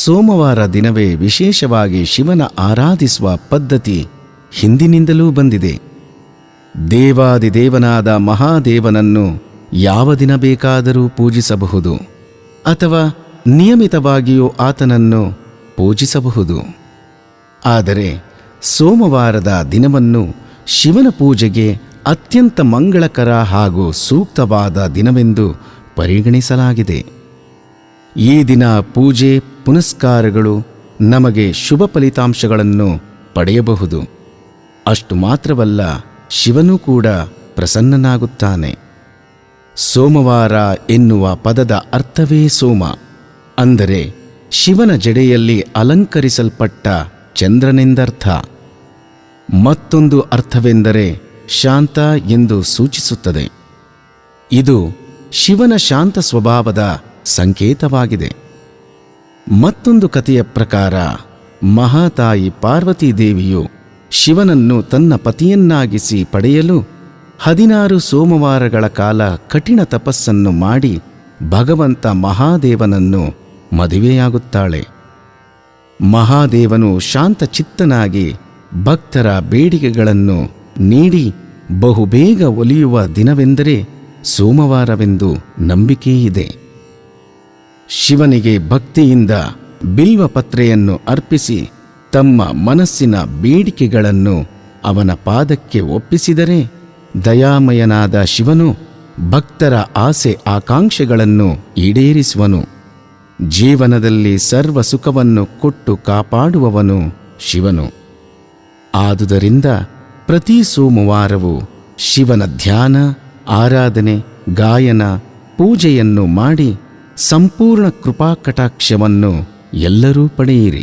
ಸೋಮವಾರ ದಿನವೇ ವಿಶೇಷವಾಗಿ ಶಿವನ ಆರಾಧಿಸುವ ಪದ್ಧತಿ ಹಿಂದಿನಿಂದಲೂ ಬಂದಿದೆ. ದೇವಾದಿದೇವನಾದ ಮಹಾದೇವನನ್ನು ಯಾವ ದಿನ ಬೇಕಾದರೂ ಪೂಜಿಸಬಹುದು ಅಥವಾ ನಿಯಮಿತವಾಗಿಯೂ ಆತನನ್ನು ಪೂಜಿಸಬಹುದು. ಆದರೆ ಸೋಮವಾರದ ದಿನವನ್ನು ಶಿವನ ಪೂಜೆಗೆ ಅತ್ಯಂತ ಮಂಗಳಕರ ಹಾಗೂ ಸೂಕ್ತವಾದ ದಿನವೆಂದು ಪರಿಗಣಿಸಲಾಗಿದೆ. ಈ ದಿನ ಪೂಜೆ ಪುನಸ್ಕಾರಗಳು ನಮಗೆ ಶುಭ ಫಲಿತಾಂಶಗಳನ್ನು ಪಡೆಯಬಹುದು. ಅಷ್ಟು ಮಾತ್ರವಲ್ಲ, ಶಿವನೂ ಕೂಡ ಪ್ರಸನ್ನನಾಗುತ್ತಾನೆ. ಸೋಮವಾರ ಎನ್ನುವ ಪದದ ಅರ್ಥವೇ ಸೋಮ, ಅಂದರೆ ಶಿವನ ಜಡೆಯಲ್ಲಿ ಅಲಂಕರಿಸಲ್ಪಟ್ಟ ಚಂದ್ರನೆಂದರ್ಥ. ಮತ್ತೊಂದು ಅರ್ಥವೆಂದರೆ ಶಾಂತ ಎಂದು ಸೂಚಿಸುತ್ತದೆ. ಇದು ಶಿವನ ಶಾಂತ ಸ್ವಭಾವದ ಸಂಕೇತವಾಗಿದೆ. ಮತ್ತೊಂದು ಕಥೆಯ ಪ್ರಕಾರ ಮಹಾತಾಯಿ ಪಾರ್ವತೀ ದೇವಿಯು ಶಿವನನ್ನು ತನ್ನ ಪತಿಯನ್ನಾಗಿಸಿ ಪಡೆಯಲು 16 ಸೋಮವಾರಗಳ ಕಾಲ ಕಠಿಣ ತಪಸ್ಸನ್ನು ಮಾಡಿ ಭಗವಂತ ಮಹಾದೇವನನ್ನು ಮದುವೆಯಾಗುತ್ತಾಳೆ. ಮಹಾದೇವನು ಶಾಂತಚಿತ್ತನಾಗಿ ಭಕ್ತರ ಬೇಡಿಕೆಗಳನ್ನು ನೀಡಿ ಬಹುಬೇಗ ಒಲಿಯುವ ದಿನವೆಂದರೆ ಸೋಮವಾರವೆಂದು ನಂಬಿಕೆಯಿದೆ. ಶಿವನಿಗೆ ಭಕ್ತಿಯಿಂದ ಬಿಲ್ವಪತ್ರೆಯನ್ನು ಅರ್ಪಿಸಿ ತಮ್ಮ ಮನಸ್ಸಿನ ಬೇಡಿಕೆಗಳನ್ನು ಅವನ ಪಾದಕ್ಕೆ ಒಪ್ಪಿಸಿದರೆ ದಯಾಮಯನಾದ ಶಿವನು ಭಕ್ತರ ಆಸೆ ಆಕಾಂಕ್ಷೆಗಳನ್ನು ಈಡೇರಿಸುವನು. ಜೀವನದಲ್ಲಿ ಸರ್ವ ಸುಖವನ್ನು ಕೊಟ್ಟು ಕಾಪಾಡುವವನು ಶಿವನು. ಆದುದರಿಂದ ಪ್ರತಿ ಸೋಮವಾರವೂ ಶಿವನ ಧ್ಯಾನ, ಆರಾಧನೆ, ಗಾಯನ, ಪೂಜೆಯನ್ನು ಮಾಡಿ ಸಂಪೂರ್ಣ ಕೃಪಾಕಟಾಕ್ಷವನ್ನು ಎಲ್ಲರೂ ಪಡೆಯಿರಿ.